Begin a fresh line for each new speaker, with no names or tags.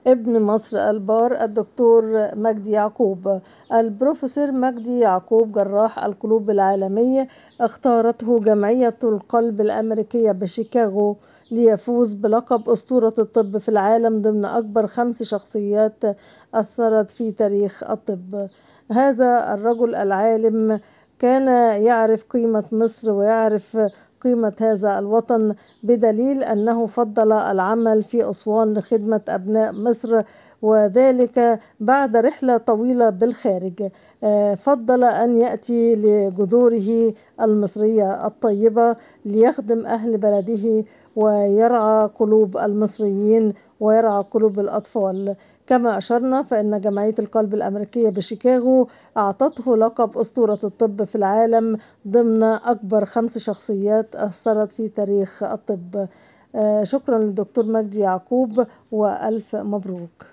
ابن مصر البار الدكتور مجدي يعقوب. البروفيسور مجدي يعقوب جراح القلوب العالمي اختارته جمعية القلب الأمريكية بشيكاغو ليفوز بلقب أسطورة الطب في العالم ضمن أكبر 5 شخصيات أثرت في تاريخ الطب. هذا الرجل العالم كان يعرف قيمة مصر ويعرف قيمة هذا الوطن، بدليل أنه فضل العمل في أسوان لخدمة أبناء مصر، وذلك بعد رحلة طويلة بالخارج. فضل أن يأتي لجذوره المصرية الطيبة ليخدم أهل بلده ويرعى قلوب المصريين ويرعى قلوب الأطفال. كما أشرنا فإن جمعية القلب الأمريكية بشيكاغو أعطته لقب أسطورة الطب في العالم ضمن أكبر 5 شخصيات أثرت في تاريخ الطب. شكرا للدكتور مجدي يعقوب وألف مبروك.